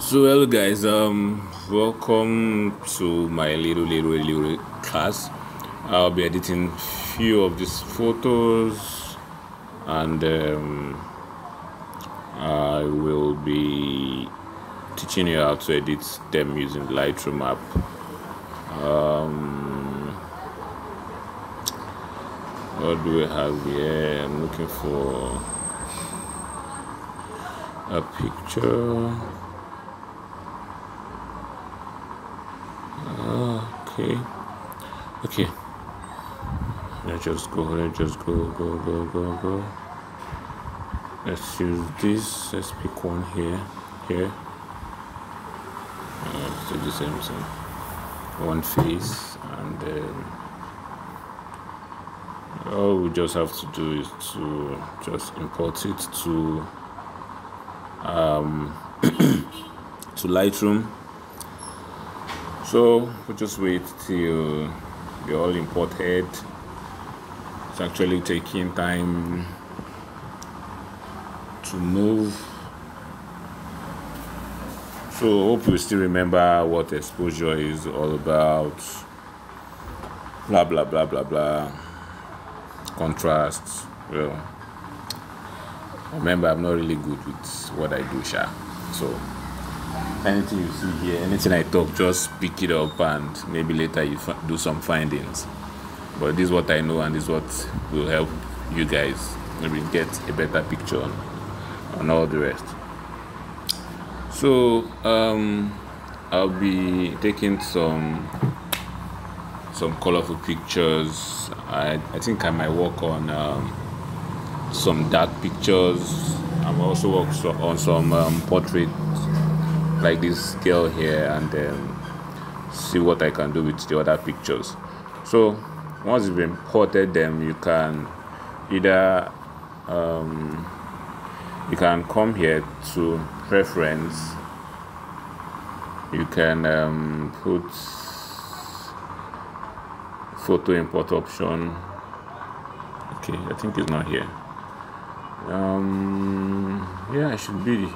So hello guys, welcome to my little class. I'll be editing few of these photos, and I will be teaching you how to edit them using the Lightroom app. What do we have here? I'm looking for a picture. Okay. Let's just go. Go. Let's use this. Let's pick one here. Let's do the same thing. One face, and then all we just have to do is to just import it to to Lightroom. So we'll just wait till they're all imported. It's actually taking time to move. So hope you still remember what exposure is all about. Blah blah blah blah blah. Contrast. Well, remember, I'm not really good with what I do, so anything you see here, anything I talk, just pick it up and maybe later you do some findings. But this is what I know, and this is what will help you guys maybe get a better picture on all the rest. So I'll be taking some colorful pictures. I think I might work on some dark pictures. I'm also work on some portrait, like this girl here, and see what I can do with the other pictures. So once you've imported them, you can either you can come here to preference. You can put photo import option. Okay, I think it's not here. Yeah, it should be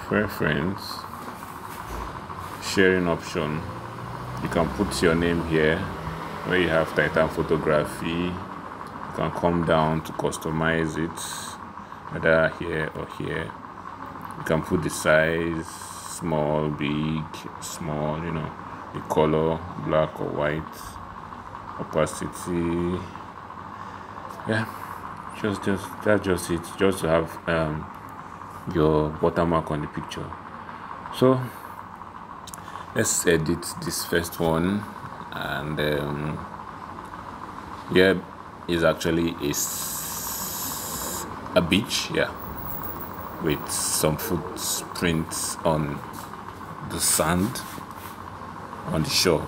preference, sharing option. You can put your name here where you have Titan photography. You can come down to customize it, whether here or here. You can put the size, small, big, small, the color, black or white, opacity. Yeah, that's just it, just to have your watermark on the picture. So let's edit this first one, and yeah, is actually a beach, with some footprints on the sand on the shore.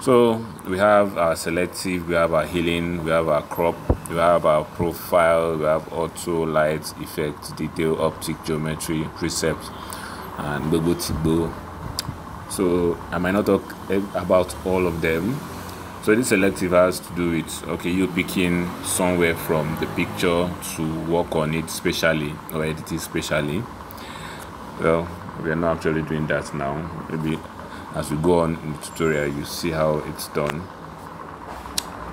So we have our selective, we have our healing, we have our crop, we have our profile, we have auto, light, effect, detail, optic, geometry, precept, and bobo. So I might not talk about all of them. So this selective has to do with, you picking somewhere from the picture to work on it specially or edit it specially. Well, we are not actually doing that now. Maybe as we go on in the tutorial, you see how it's done.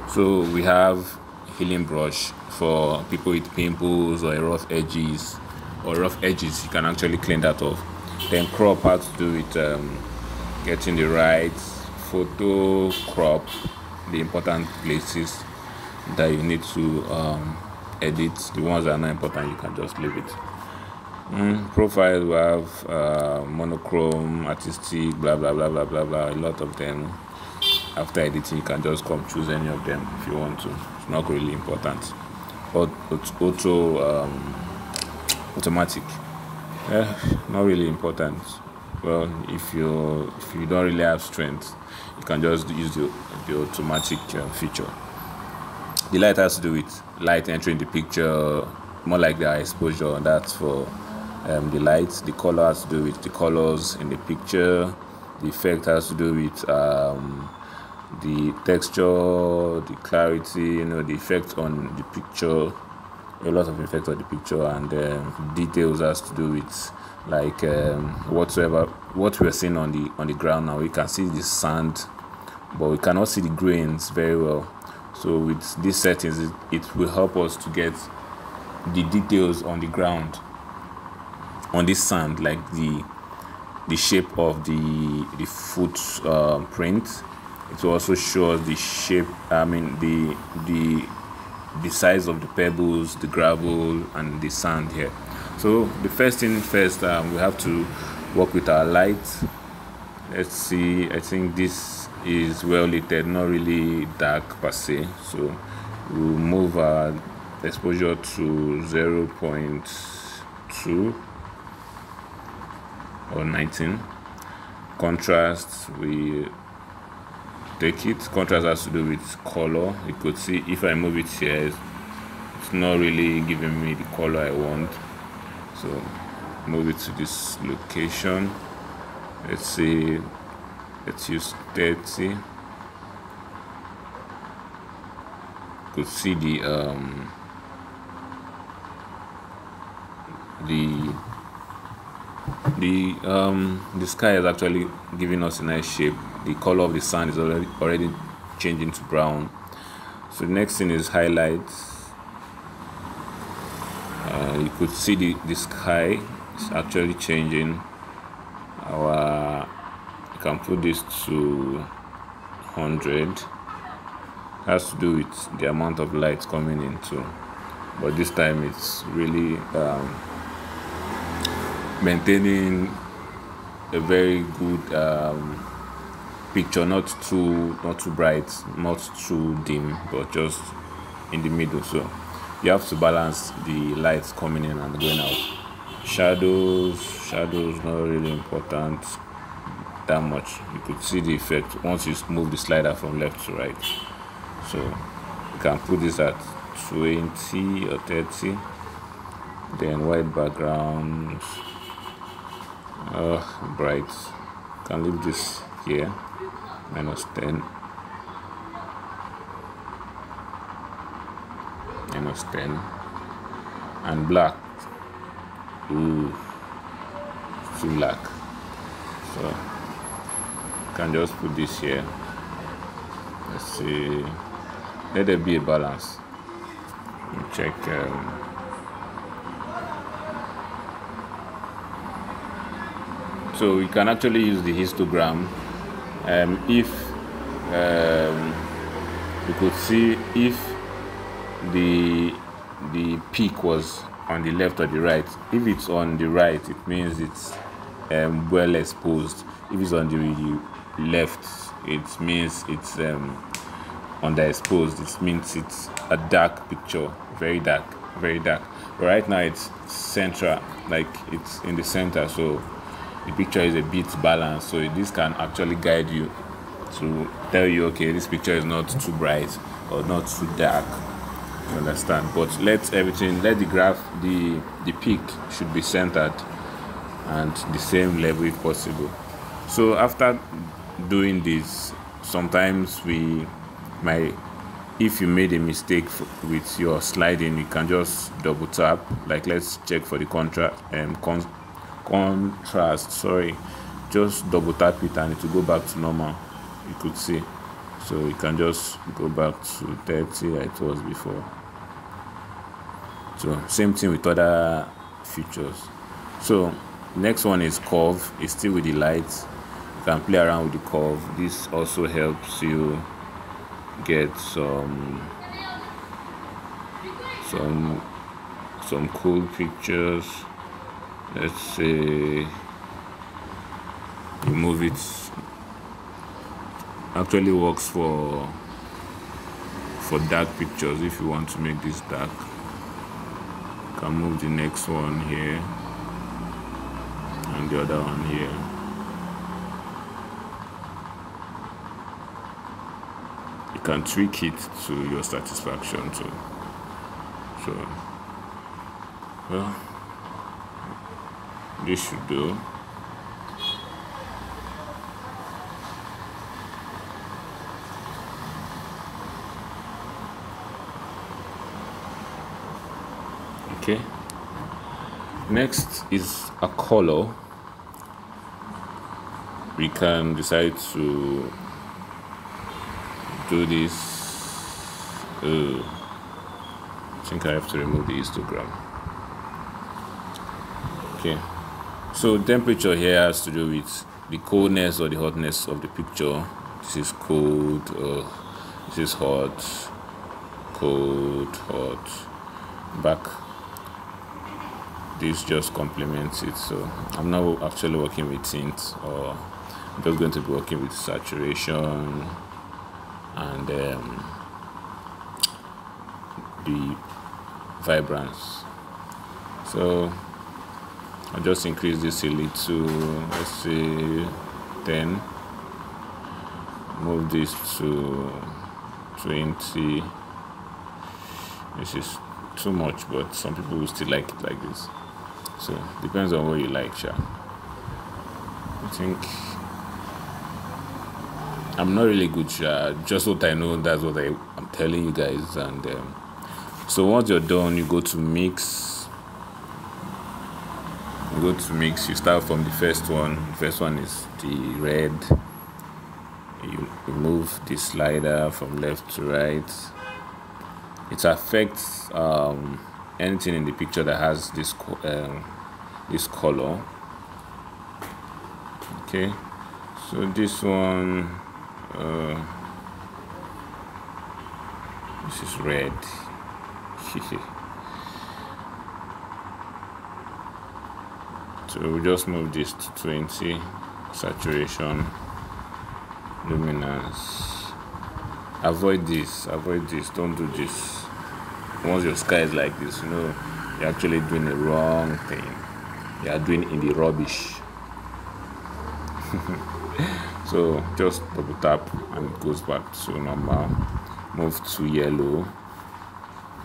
So we have healing brush for people with pimples or rough edges. You can actually clean that off. Then crop has to do with getting the right photo crop, the important places that you need to edit. The ones that are not important, you can just leave it. Profile, we have monochrome, artistic, blah blah blah blah blah blah, a lot of them. After editing, you can just come choose any of them if you want to. It's not really important. But it's automatic, not really important. Well, if you don't really have strength, you can just use the automatic feature. The light has to do with light entering the picture, more like the exposure. That's for the light. The color has to do with the colors in the picture. The effect has to do with the texture, the clarity, the effect on the picture. a lot of effect on the picture, and details has to do with like what we're seeing on the ground now. We can see the sand, but we cannot see the grains very well. So with these settings, it will help us to get the details on the ground, on this sand, like the shape of the foot print. It will also show us the shape, the size of the pebbles, the gravel, and the sand here. So the first thing first, we have to work with our light. Let's see, I think this is well lit, not really dark per se, so we'll move our exposure to 0.2 or 19. Contrast, we take it. Contrast has to do with color. You could see if I move it here, it's not really giving me the color I want, so move it to this location. Let's see, let's use 30. You could see the sky is actually giving us a nice shape. The color of the sand is already changing to brown. So the next thing is highlights. You could see the sky is actually changing. You can put this to 100. Has to do with the amount of light coming into, but this time it's really maintaining a very good picture, not too bright, not too dim, but just in the middle. So you have to balance the lights coming in and going out. Shadows not really important that much. You could see the effect once you move the slider from left to right. So you can put this at 20 or 30. Then white background, bright. Can leave this here, -10, -10, and black. Ooh, too black. So you can just put this here. Let's see. Let there be a balance. Check. So you can actually use the histogram. If you could see if the peak was on the left or the right. If it's on the right, it means it's well exposed. If it's on the left, it means it's underexposed. It means it's a dark picture, very dark. But right now it's central, like it's in the center, so the picture is a bit balanced. So this can actually guide you to tell you, okay, this picture is not too bright or not too dark. You understand? But let the graph, the peak should be centered and the same level if possible. So after doing this, sometimes if you made a mistake with your sliding, you can just double tap. Like, let's check for the contrast. Sorry, just double tap it and it will go back to normal. You could see. So you can just go back to 30 like it was before. So same thing with other features. So next one is curve. It's still with the lights. You can play around with the curve. This also helps you get some cool pictures. Let's say you move it. Actually works for dark pictures. If you want to make this dark, you can move the next one here and the other one here. You can tweak it to your satisfaction too. So well, this should do. Next is a color. We can decide to do this. I think I have to remove the histogram. Okay, so temperature here has to do with the coldness or the hotness of the picture. This is cold, this is hot, cold, hot. Back, this just complements it. So I'm not actually working with tint, or I'm just going to be working with saturation and the vibrance. So I'll just increase this a little, let's say 10, move this to 20. This is too much, but some people will still like it like this. So depends on what you like, sha. I think I'm not really good, sha. Just what I know, that's what I'm telling you guys. And so once you're done, you go to mix. You start from the first one. The first one is the red. You move the slider from left to right. It affects anything in the picture that has this color. Okay, so this one, this is red. So we just move this to 20, saturation, luminance. Avoid this, don't do this. Once your sky is like this, you're actually doing the wrong thing. You are doing in the rubbish. So just double tap and it goes back to normal. Move to yellow.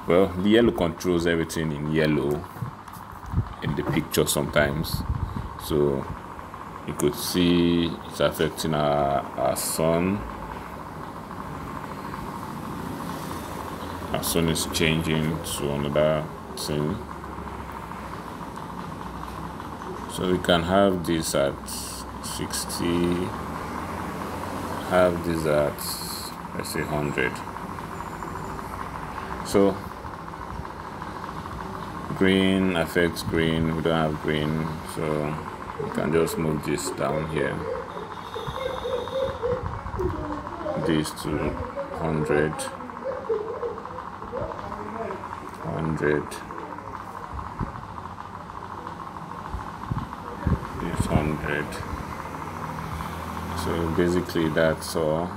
Well, the yellow controls everything in yellow in the picture sometimes. So you could see it's affecting our sun. Our sun is changing to another thing. So we can have this at 60, have this at, let's say, 100. So green affects green. We don't have green, so we can just move this down here. This to 100. 100. This 100. So basically that's all.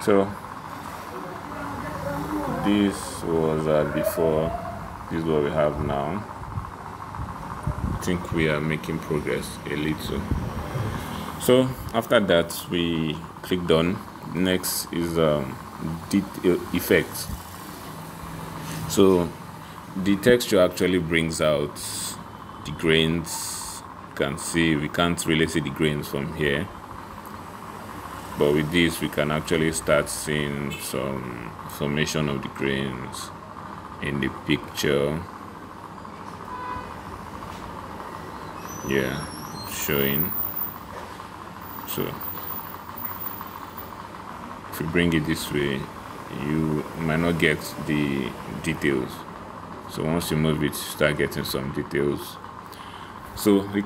So this was before, this is what we have now. I think we are making progress a little. So after that, we click done. Next is detail effects. So the texture actually brings out the grains. You can see, we can't really see the grains from here, but with this we can actually start seeing some formation of the grains in the picture. Yeah, showing. So if you bring it this way, you might not get the details. So once you move it, you start getting some details. So we